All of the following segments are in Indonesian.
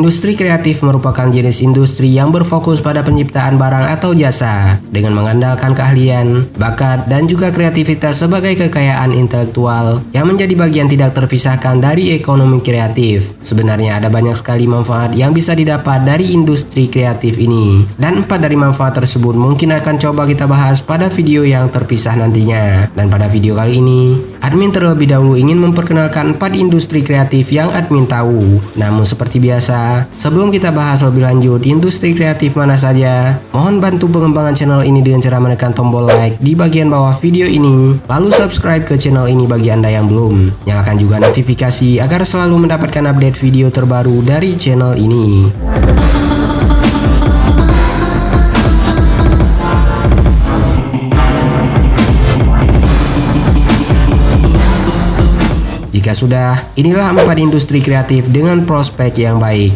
Industri kreatif merupakan jenis industri yang berfokus pada penciptaan barang atau jasa dengan mengandalkan keahlian, bakat, dan juga kreativitas sebagai kekayaan intelektual yang menjadi bagian tidak terpisahkan dari ekonomi kreatif. Sebenarnya ada banyak sekali manfaat yang bisa didapat dari industri kreatif ini, dan 4 dari manfaat tersebut mungkin akan coba kita bahas pada video yang terpisah nantinya. Dan pada video kali ini, admin terlebih dahulu ingin memperkenalkan 4 industri kreatif yang admin tahu. Namun seperti biasa, sebelum kita bahas lebih lanjut industri kreatif mana saja, mohon bantu pengembangan channel ini dengan cara menekan tombol like di bagian bawah video ini, lalu subscribe ke channel ini bagi Anda yang belum. Nyalakan juga notifikasi agar selalu mendapatkan update video terbaru dari channel ini. Jika sudah, inilah 4 industri kreatif dengan prospek yang baik.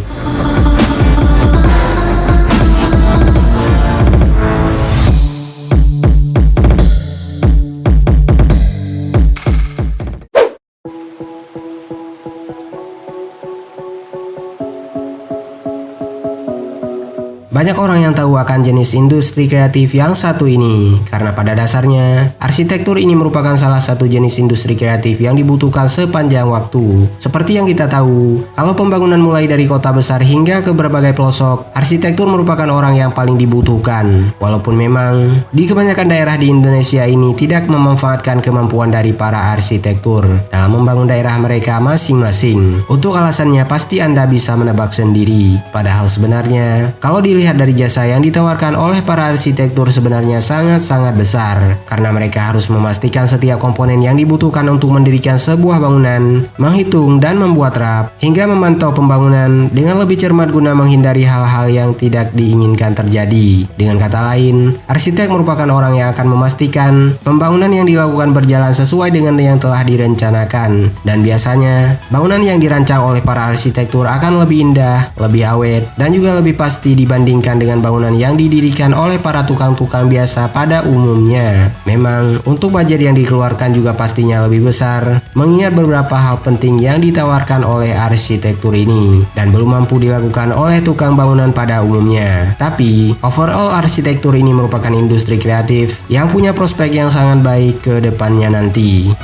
Banyak orang yang tahu akan jenis industri kreatif yang satu ini, karena pada dasarnya, arsitektur ini merupakan salah satu jenis industri kreatif yang dibutuhkan sepanjang waktu. Seperti yang kita tahu, kalau pembangunan mulai dari kota besar hingga ke berbagai pelosok, arsitektur merupakan orang yang paling dibutuhkan. Walaupun memang, di kebanyakan daerah di Indonesia ini tidak memanfaatkan kemampuan dari para arsitektur dalam membangun daerah mereka masing-masing. Untuk alasannya pasti Anda bisa menebak sendiri. Padahal sebenarnya, kalau dilihat dari jasa yang ditawarkan oleh para arsitektur sebenarnya sangat-sangat besar, karena mereka harus memastikan setiap komponen yang dibutuhkan untuk mendirikan sebuah bangunan, menghitung dan membuat rap, hingga memantau pembangunan dengan lebih cermat guna menghindari hal-hal yang tidak diinginkan terjadi. Dengan kata lain, arsitek merupakan orang yang akan memastikan pembangunan yang dilakukan berjalan sesuai dengan yang telah direncanakan, dan biasanya bangunan yang dirancang oleh para arsitektur akan lebih indah, lebih awet, dan juga lebih pasti dibanding dengan bangunan yang didirikan oleh para tukang-tukang biasa pada umumnya. Memang, untuk budget yang dikeluarkan juga pastinya lebih besar, mengingat beberapa hal penting yang ditawarkan oleh arsitektur ini, dan belum mampu dilakukan oleh tukang bangunan pada umumnya. Tapi, overall arsitektur ini merupakan industri kreatif yang punya prospek yang sangat baik ke depannya nanti.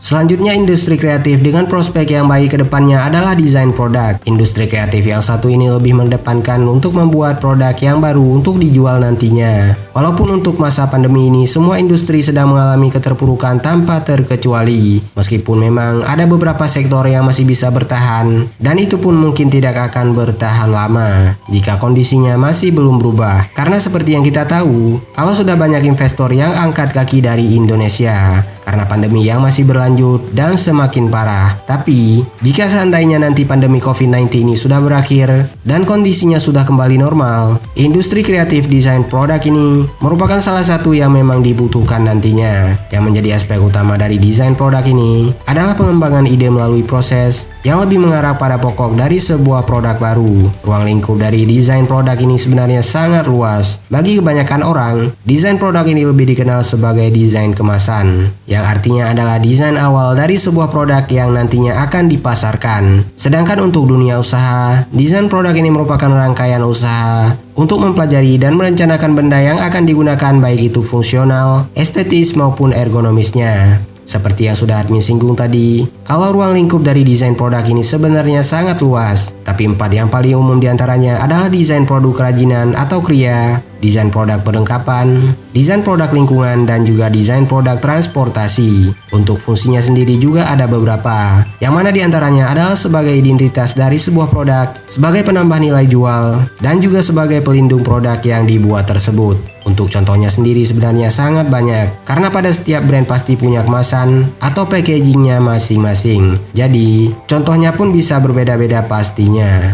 Selanjutnya, industri kreatif dengan prospek yang baik ke depannya adalah desain produk. Industri kreatif yang satu ini lebih mengedepankan untuk membuat produk yang baru untuk dijual nantinya. Walaupun untuk masa pandemi ini semua industri sedang mengalami keterpurukan tanpa terkecuali. Meskipun memang ada beberapa sektor yang masih bisa bertahan, dan itu pun mungkin tidak akan bertahan lama jika kondisinya masih belum berubah. Karena seperti yang kita tahu, kalau sudah banyak investor yang angkat kaki dari Indonesia karena pandemi yang masih berlanjut dan semakin parah. Tapi, jika seandainya nanti pandemi COVID-19 ini sudah berakhir dan kondisinya sudah kembali normal, industri kreatif desain produk ini merupakan salah satu yang memang dibutuhkan nantinya. Yang menjadi aspek utama dari desain produk ini adalah pengembangan ide melalui proses yang lebih mengarah pada pokok dari sebuah produk baru. Ruang lingkup dari desain produk ini sebenarnya sangat luas. Bagi kebanyakan orang, desain produk ini lebih dikenal sebagai desain kemasan, yang artinya adalah desain awal dari sebuah produk yang nantinya akan dipasarkan. Sedangkan untuk dunia usaha, desain produk ini merupakan rangkaian usaha untuk mempelajari dan merencanakan benda yang akan digunakan, baik itu fungsional, estetis maupun ergonomisnya. Seperti yang sudah admin singgung tadi, kalau ruang lingkup dari desain produk ini sebenarnya sangat luas, tapi 4 yang paling umum diantaranya adalah desain produk kerajinan atau kriya, desain produk perlengkapan, desain produk lingkungan, dan juga desain produk transportasi. Untuk fungsinya sendiri juga ada beberapa, yang mana diantaranya adalah sebagai identitas dari sebuah produk, sebagai penambah nilai jual, dan juga sebagai pelindung produk yang dibuat tersebut. Untuk contohnya sendiri sebenarnya sangat banyak, karena pada setiap brand pasti punya kemasan atau packagingnya masing-masing. Jadi, contohnya pun bisa berbeda-beda pastinya.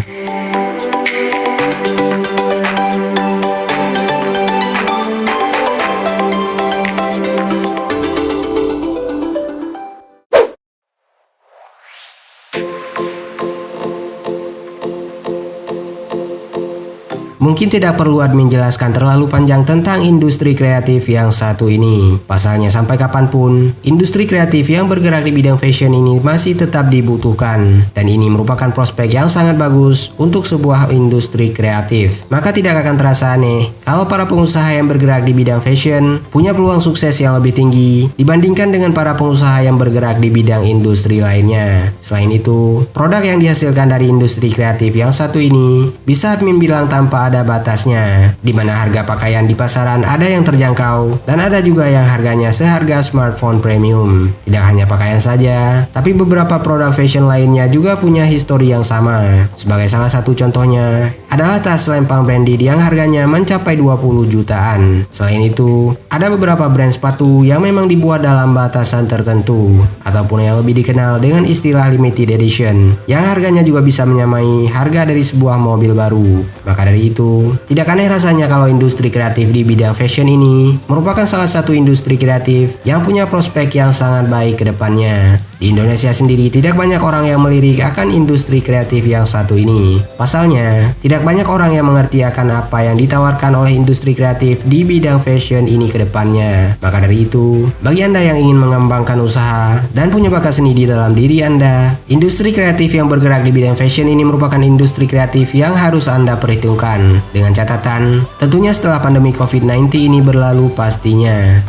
Mungkin tidak perlu admin jelaskan terlalu panjang tentang industri kreatif yang satu ini. Pasalnya sampai kapanpun, industri kreatif yang bergerak di bidang fashion ini masih tetap dibutuhkan. Dan ini merupakan prospek yang sangat bagus untuk sebuah industri kreatif. Maka tidak akan terasa aneh kalau para pengusaha yang bergerak di bidang fashion punya peluang sukses yang lebih tinggi dibandingkan dengan para pengusaha yang bergerak di bidang industri lainnya. Selain itu, produk yang dihasilkan dari industri kreatif yang satu ini bisa admin bilang tanpa ada batasnya, di mana harga pakaian di pasaran ada yang terjangkau dan ada juga yang harganya seharga smartphone premium. Tidak hanya pakaian saja, tapi beberapa produk fashion lainnya juga punya histori yang sama. Sebagai salah satu contohnya adalah tas lempang branded yang harganya mencapai 20 jutaan. Selain itu, ada beberapa brand sepatu yang memang dibuat dalam batasan tertentu ataupun yang lebih dikenal dengan istilah limited edition yang harganya juga bisa menyamai harga dari sebuah mobil baru. Maka dari itu, tidak aneh rasanya kalau industri kreatif di bidang fashion ini merupakan salah satu industri kreatif yang punya prospek yang sangat baik ke depannya. Di Indonesia sendiri tidak banyak orang yang melirik akan industri kreatif yang satu ini. Pasalnya, tidak banyak orang yang mengerti akan apa yang ditawarkan oleh industri kreatif di bidang fashion ini ke depannya. Maka dari itu, bagi Anda yang ingin mengembangkan usaha dan punya bakat seni di dalam diri Anda, industri kreatif yang bergerak di bidang fashion ini merupakan industri kreatif yang harus Anda perhitungkan. Dengan catatan, tentunya setelah pandemi COVID-19 ini berlalu pastinya.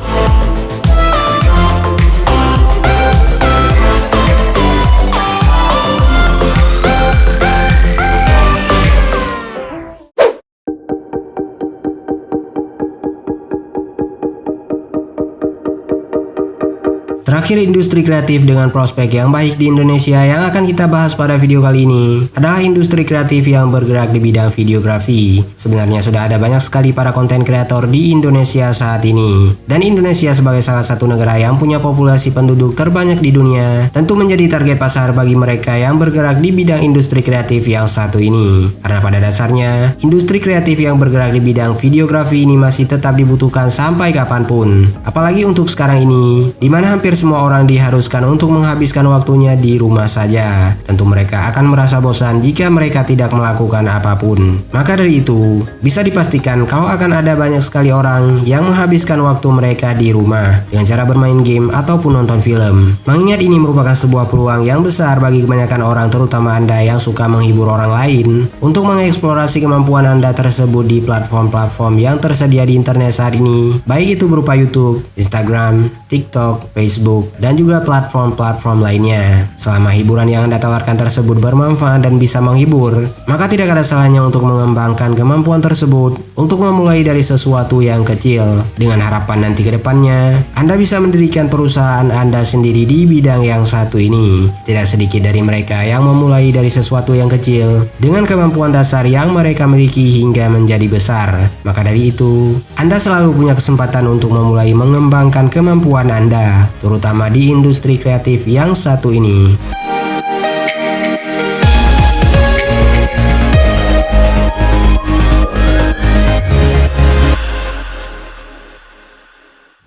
Terakhir, industri kreatif dengan prospek yang baik di Indonesia yang akan kita bahas pada video kali ini adalah industri kreatif yang bergerak di bidang videografi. Sebenarnya sudah ada banyak sekali para konten kreator di Indonesia saat ini. Dan Indonesia sebagai salah satu negara yang punya populasi penduduk terbanyak di dunia, tentu menjadi target pasar bagi mereka yang bergerak di bidang industri kreatif yang satu ini. Karena pada dasarnya, industri kreatif yang bergerak di bidang videografi ini masih tetap dibutuhkan sampai kapanpun. Apalagi untuk sekarang ini, di mana hampir semua orang diharuskan untuk menghabiskan waktunya di rumah saja. Tentu mereka akan merasa bosan jika mereka tidak melakukan apapun. Maka dari itu, bisa dipastikan kalau akan ada banyak sekali orang yang menghabiskan waktu mereka di rumah dengan cara bermain game ataupun nonton film. Mengingat ini merupakan sebuah peluang yang besar bagi kebanyakan orang, terutama Anda yang suka menghibur orang lain, untuk mengeksplorasi kemampuan Anda tersebut di platform-platform yang tersedia di internet saat ini, baik itu berupa YouTube, Instagram, TikTok, Facebook, dan juga platform-platform lainnya. Selama hiburan yang Anda tawarkan tersebut bermanfaat dan bisa menghibur, maka tidak ada salahnya untuk mengembangkan kemampuan tersebut untuk memulai dari sesuatu yang kecil. Dengan harapan nanti ke depannya, Anda bisa mendirikan perusahaan Anda sendiri di bidang yang satu ini. Tidak sedikit dari mereka yang memulai dari sesuatu yang kecil dengan kemampuan dasar yang mereka miliki hingga menjadi besar. Maka dari itu, Anda selalu punya kesempatan untuk memulai mengembangkan kemampuan Anda, terutama di industri kreatif yang satu ini.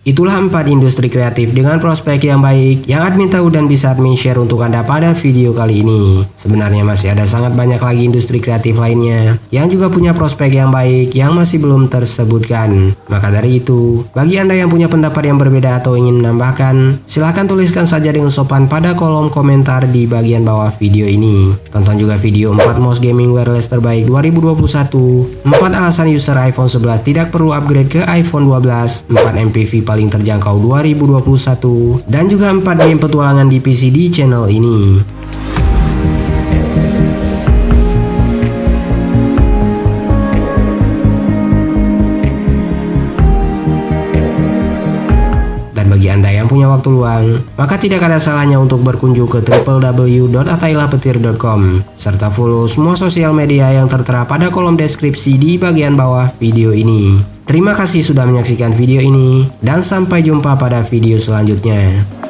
Itulah 4 industri kreatif dengan prospek yang baik yang admin tahu dan bisa admin share untuk Anda pada video kali ini. Sebenarnya masih ada sangat banyak lagi industri kreatif lainnya yang juga punya prospek yang baik yang masih belum tersebutkan. Maka dari itu, bagi Anda yang punya pendapat yang berbeda atau ingin menambahkan, silahkan tuliskan saja dengan sopan pada kolom komentar di bagian bawah video ini. Tonton juga video 4 mouse gaming wireless terbaik 2021, 4 alasan user iPhone 11 tidak perlu upgrade ke iPhone 12, 4 MPV paling terjangkau 2021, dan juga 4 game petualangan di PC di channel ini. Bagi Anda yang punya waktu luang, maka tidak ada salahnya untuk berkunjung ke www.atailahpetir.com serta follow semua sosial media yang tertera pada kolom deskripsi di bagian bawah video ini. Terima kasih sudah menyaksikan video ini dan sampai jumpa pada video selanjutnya.